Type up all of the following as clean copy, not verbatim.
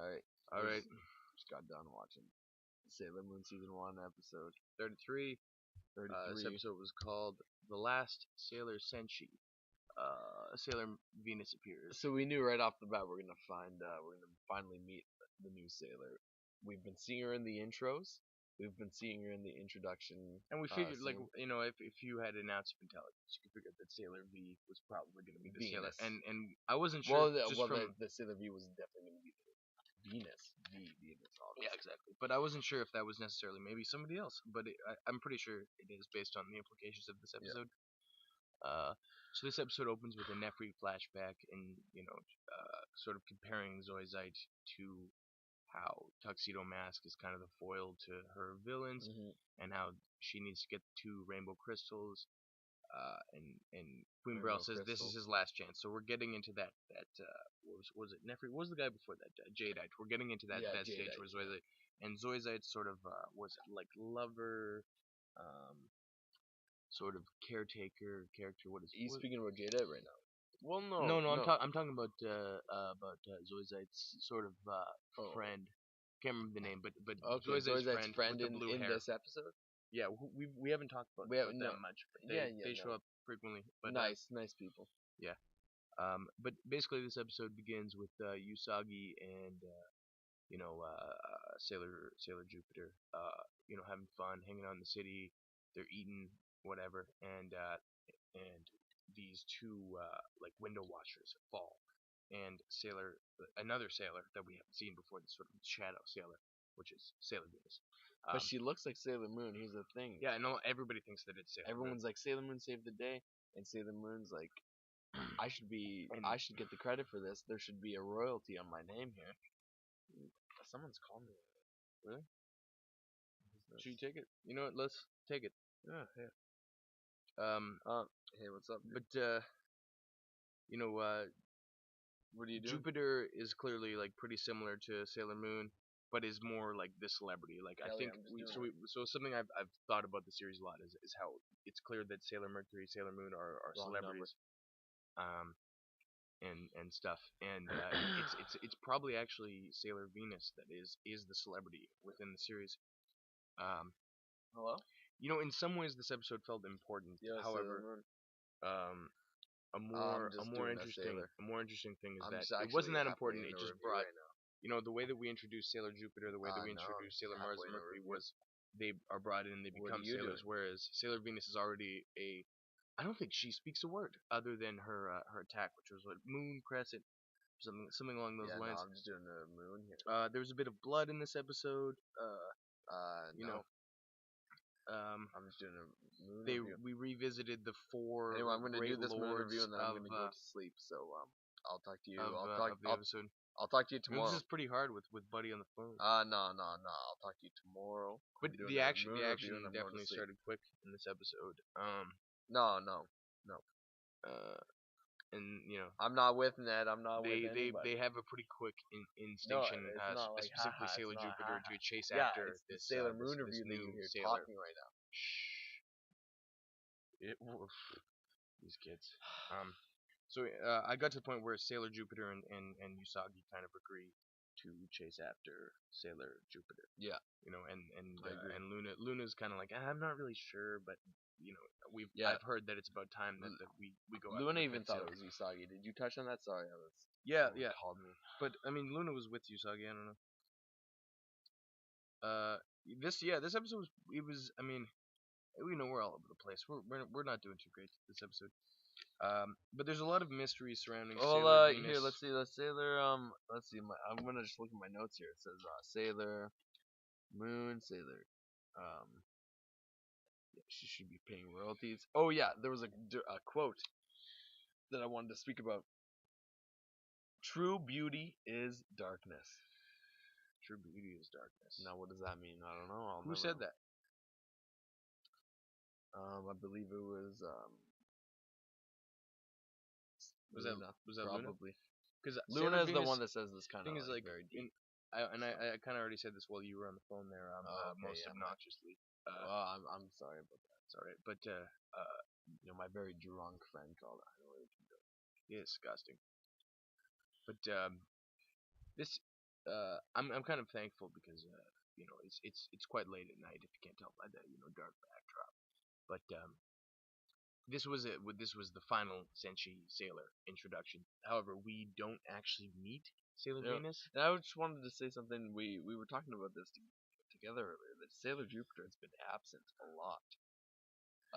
Alright. All right. Just got done watching Sailor Moon Season 1 episode 33. 33. This episode was called "The Last Sailor Senshi." Sailor Venus appears. So we knew right off the bat we're gonna finally meet the new Sailor. We've been seeing her in the intros. We've been seeing her in the introduction. And we figured, scene. if you had an ounce of intelligence, you could figure that Sailor V was probably going to be the Sailor. Venus. And I wasn't sure. The Sailor V was definitely going to be Venus. Venus, obviously. Yeah, exactly. But I wasn't sure if that was necessarily maybe somebody else. But I'm pretty sure it is based on the implications of this episode. Yeah. So this episode opens with a Nefri flashback, and sort of comparing Zoisite to how Tuxedo Mask is kind of the foil to her villains, and how she needs to get the 2 rainbow crystals. And Queen Brell says this is his last chance. So we're getting into that what was it Nefri? What was the guy before that? Jadeite. We're getting into that stage where Zoisite and Zoisite sort of was it like lover, sort of caretaker character. What is? He's speaking about Jadeite right now. Well, no. I'm talking about Zoisite's sort of friend. Can't remember the name, but Zoisite's friend with the blue hair. In this episode. Yeah, we haven't talked about them much. But they show up frequently. But nice people. Yeah. But basically this episode begins with Usagi and Sailor Jupiter having fun, hanging out in the city. They're eating whatever, and these 2 like window washers fall, and another sailor that we haven't seen before, this sort of shadow sailor, which is Sailor Venus. But she looks like Sailor Moon. Here's the thing. Yeah, no, everybody thinks that it's Sailor Everyone's Moon. like, Sailor Moon saved the day, and Sailor Moon's like, I should get the credit for this. There should be a royalty on my name here. Someone's calling me. Really? Should you take it? You know what? Let's take it. Yeah. Hey, what's up, dude? But what do you do? Jupiter is clearly like pretty similar to Sailor Moon, but is more like the celebrity. Like I think so something I've thought about the series a lot is how it's clear that Sailor Mercury, Sailor Moon are celebrities, and stuff. And it's probably actually Sailor Venus that is the celebrity within the series. Hello? In some ways this episode felt important. Yeah, however, a more interesting thing is that it wasn't that important. It just brought the way that we introduced Sailor Jupiter, the way that we introduced Sailor Mars and Mercury was they are brought in and they become sailors, whereas Sailor Venus is already I don't think she speaks a word other than her attack, which was like moon crescent, something along those lines. No, I'm just doing the moon here. There was a bit of blood in this episode. No. I'm just doing a moon review. We revisited the 4. Anyway, I'm gonna do this moon review and then I'm gonna go to sleep. So I'll talk to you. I'll talk to you tomorrow. This is pretty hard with Buddy on the phone. No. I'll talk to you tomorrow. But the action definitely started quick in this episode. No. And I'm not with Ned. I'm not with anybody. They have a pretty quick instinction, specifically Sailor Jupiter, to chase after this Sailor Moon review new that you're sailor. talking right now. These kids. So I got to the point where Sailor Jupiter and Usagi kind of agree to chase after Sailor Jupiter. Yeah. And Luna's kind of like, I'm not really sure, but I've heard that it's about time that we go. Luna even thought it was Usagi. Did you touch on that? Sorry, yeah. Called me. But I mean, Luna was with Usagi. I don't know. This episode was. I mean, we're all over the place. We're not doing too great this episode. But there's a lot of mystery surrounding Sailor Venus. Here, let's see. Sailor. Let's see. I'm gonna just look at my notes here. It says Sailor Moon, Sailor. She should be paying royalties. Oh yeah, there was a quote that I wanted to speak about. True beauty is darkness. True beauty is darkness. Now, what does that mean? I don't know. Who said that? I believe it was. Was that probably? Because Luna is the one that says this kind of like very deep. I kind of already said this while you were on the phone there. Most obnoxiously. I'm sorry about that. It's alright, but my very drunk friend called. I know what you can do. Disgusting. But this I'm kind of thankful because it's quite late at night if you can't tell by the dark backdrop. But this was the final Senshi Sailor introduction. However, we don't actually meet Sailor Venus. And I just wanted to say something. We were talking about this together earlier. That Sailor Jupiter has been absent a lot.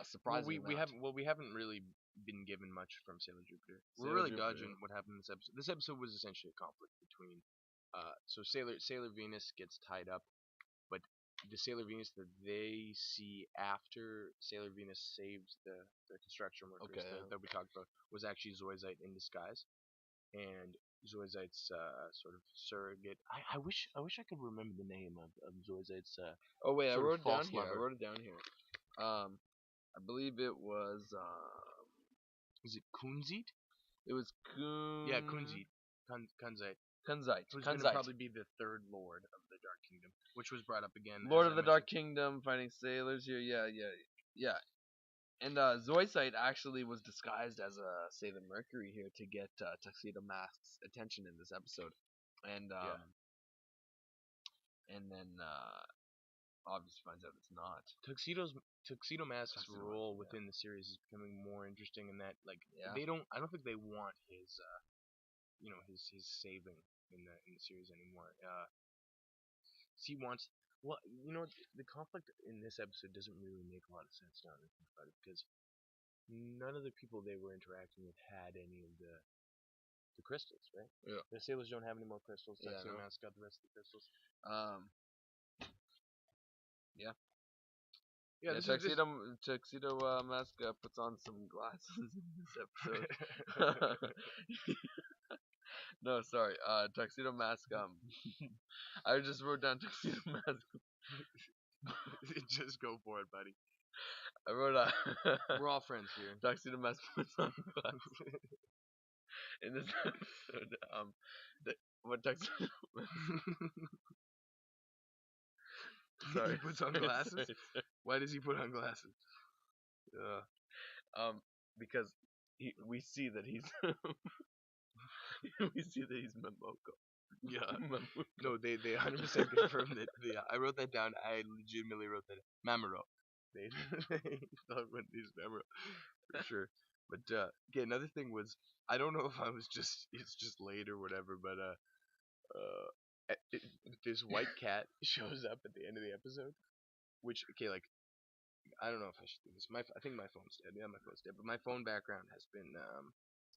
Surprisingly, we haven't really been given much from Sailor Jupiter. We're Sailor really Jupiter, dodging what happened in this episode. This episode was essentially a conflict between so Sailor Venus gets tied up, but the Sailor Venus that they see after Sailor Venus saves the construction workers that we talked about was actually Zoisite in disguise, and Zoisite's sort of surrogate. I wish I could remember the name of Zoisite's. Oh wait, I sort of wrote it down false here. lover. I wrote it down here. I believe it was. Is it Kunzite? It was Yeah, Kunzite. Kunzite. Kunzite. Who's going to probably be the third Lord of the Dark Kingdom, which was brought up again. Lord of the Dark Kingdom fighting sailors here. Yeah. And Zoisite actually was disguised as a Sailor Mercury here to get Tuxedo Mask's attention in this episode, and then obviously finds out it's not. Tuxedo Mask's role within the series is becoming more interesting in that I don't think they want his his saving in the series anymore. He wants the conflict in this episode doesn't really make a lot of sense now that I think about it, because none of the people they were interacting with had any of the crystals, right? Yeah. The sailors don't have any more crystals. Tuxedo no. Mask got the rest of the crystals. Yeah. Yeah, Tuxedo Mask puts on some glasses in this episode. No, sorry. Tuxedo Mask. I just wrote down Tuxedo Mask. Just go for it, buddy. I wrote. We're all friends here. Tuxedo Mask puts on glasses in this episode. What Tuxedo? Sorry. He puts on glasses. Sorry. Why does he put on glasses? Because we see that he's Momoko. Yeah. No, they 100% confirmed it. Yeah, I wrote that down. I legitimately wrote that. Mamoru. They thought he's Mamoru for sure. But okay, another thing was, I don't know if it's just late or whatever, but this white cat shows up at the end of the episode, which I don't know if I should do this. I think my phone's dead. Yeah, my phone's dead. But my phone background has been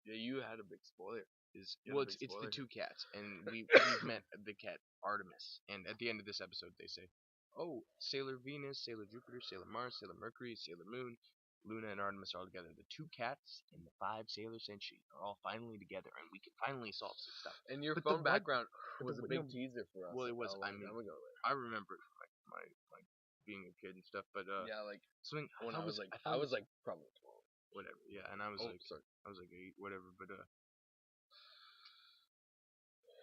yeah, you had a big spoiler. It's the two cats, and we've met the cat Artemis, and at the end of this episode they say, oh, Sailor Venus, Sailor Jupiter, Sailor Mars, Sailor Mercury, Sailor Moon, Luna and Artemis are all together. The two cats and the 5 Sailor Senshi are all finally together, and we can finally solve some stuff. And your phone background was a big teaser for us. Well, it was. I remember my being a kid and stuff, but something when I was probably 12. Whatever. Yeah, and I was I was like 8, whatever. But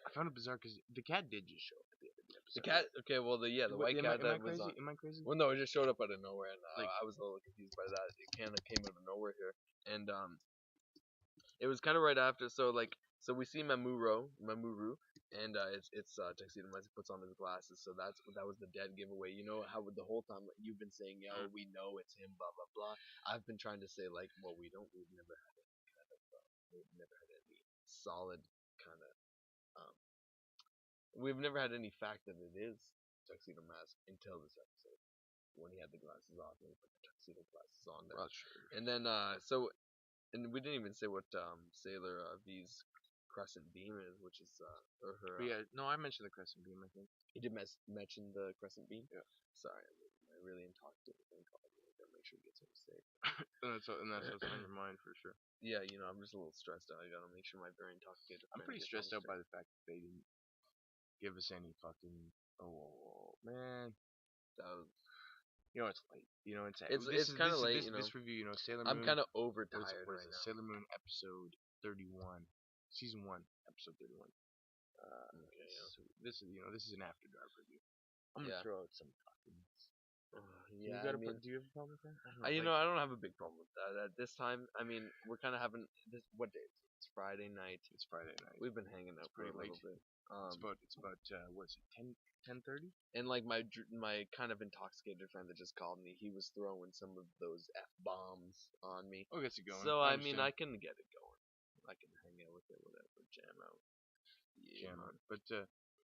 I found it bizarre because the cat did just show up at the end of the episode. The cat. Okay, well the white cat that was on. Am I crazy? Well, no, it just showed up out of nowhere, and I was a little confused by that. It kind of came out of nowhere here, and it was kind of right after. So we see Mamoru, and it's Tuxedo Mask puts on his glasses. So that was the dead giveaway. You know how the whole time you've been saying, yeah, we know it's him, blah blah blah. I've been trying to say well, we've never had any solid kind of we've never had any fact that it is Tuxedo Mask until this episode when he had the glasses off and he put the tuxedo glasses on there. Sure. And then and we didn't even say what Sailor V's crescent beam is, which is or her. No, I mentioned the crescent beam. I think he did mention the crescent beam. Yeah. Sorry, I really intoxicated thing called me. I gotta make sure it gets mistake. and that's what's on your mind for sure. Yeah, I'm just a little stressed out. I gotta make sure my very intoxicated. I'm pretty stressed out by the fact that they didn't give us any fucking. Oh man, that was. It's late. It's kind of late. This review, Sailor Moon. I'm kind of overtired right now. Sailor Moon episode 31, season 1, episode 31. Okay. So this is an after dark review. I'm gonna throw out some fucking. Yeah. Do you have a problem with that? I don't have a big problem with that. At this time, we're kind of having this. What day is it? It's Friday night. It's Friday night. We've been hanging out pretty for a late. little bit. It's about what's it 10:30? And like my kind of intoxicated friend that just called me, he was throwing some of those f bombs on me. Oh, gets it going. So I mean, I can get it going. I can hang out with it, whatever, jam out. Yeah, Jam man. on. But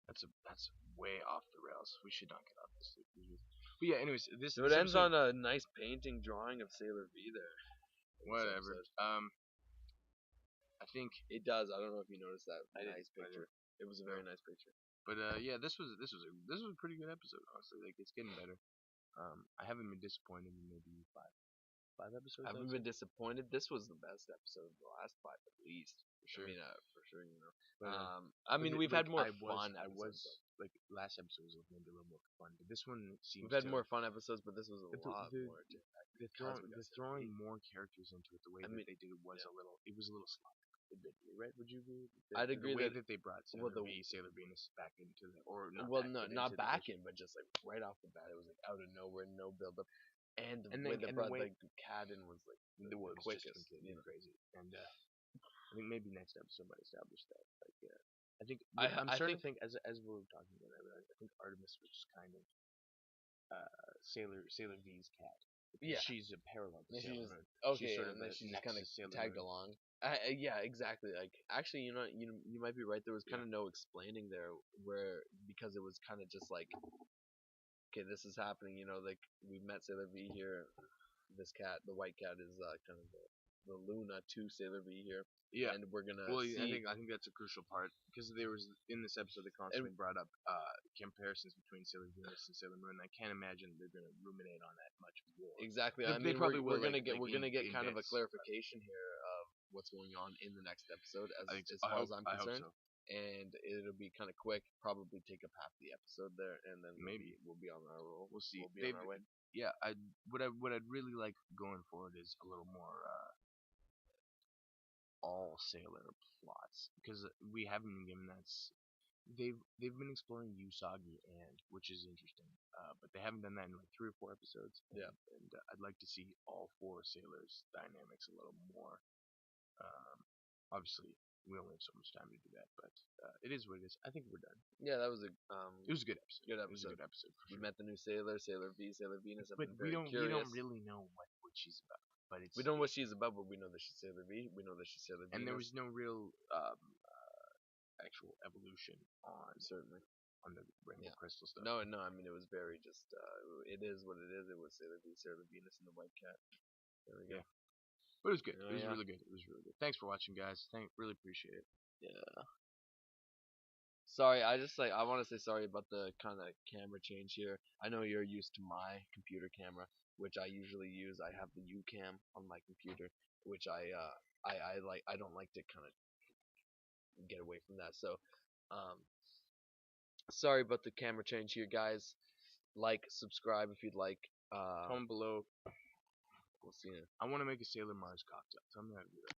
that's way off the rails. We should not get off this. But yeah, anyways, this So it this ends episode, on a nice painting drawing of Sailor V there. in this whatever. episode. I think It does. I don't know if you noticed that I nice didn't. picture. It was a very nice picture. But yeah, this was a pretty good episode, honestly. Like it's getting better. I haven't been disappointed in maybe five episodes. I haven't been disappointed. This was the best episode of the last 5 at least. For sure. I mean, for sure, you know. But, I mean, we've had more fun. I was episodes, like last episode was maybe a little more fun, but this one seems we've had to, more fun episodes, but this was a lot more. They're throwing more characters into it. The way I mean, that they did it was a little sloppy. Admittedly, right? Would you agree? I'd agree the way that they brought Sailor Venus back into the not back in, but just like right off the bat, it was like out of nowhere, no build up, and the way they brought like Cadden was like the was quickest, just completely crazy. And I think maybe next episode might establish that. Like, I think I'm starting to think as we were talking about it, I think Artemis was just kind of Sailor V's cat. Yeah, she's a parallel to Sailor Moon. Okay, and then she just kind of tagged along. Yeah, exactly. Like, actually, you might be right. There was kind of no explaining there, because it was kind of just like, okay, this is happening. Like we met Sailor V here. This cat, the white cat, is kind of the Luna to Sailor V here. Yeah, and we're gonna. Well, see... I think that's a crucial part because there was in this episode they constantly brought up comparisons between Sailor Venus and Sailor Moon. I can't imagine they're gonna ruminate on that much more. Exactly. I mean, we're gonna get kind of a clarification here of what's going on in the next episode, as far as I'm concerned. So. And it'll be kind of quick. Probably take up half the episode there, and then maybe we'll be on our roll. We'll see. We'll be on our way. Yeah, what I'd really like going forward is a little more all Sailor plots, because we haven't been given that. They've been exploring Usagi which is interesting, but they haven't done that in like 3 or 4 episodes. Yeah, and I'd like to see all 4 Sailors' dynamics a little more. Obviously, we only have so much time to do that, but it is what it is. I think we're done. Yeah, that was a it was a good episode. It was a good episode. We met the new Sailor V, Sailor Venus. But we don't really know what she's about. But we don't know what she's about, but we know that she's Sailor V. We know that she's Sailor Venus. And there was no real actual evolution on the Rainbow Crystal stuff. No. I mean, it was very just. It is what it is. It was Sailor V, Sailor Venus, and the White Cat. There we go. Yeah. But it was good. It was really good. It was really good. Thanks for watching, guys. Really appreciate it. Yeah. Sorry, I want to say sorry about the kind of camera change here. I know you're used to my computer camera, which I usually use. I have the UCam on my computer, which I don't like to kind of get away from that. So, sorry about the camera change here, guys. Like, subscribe if you'd like. Comment below. We'll see you. I want to make a Sailor Mars cocktail. Tell me how to do that.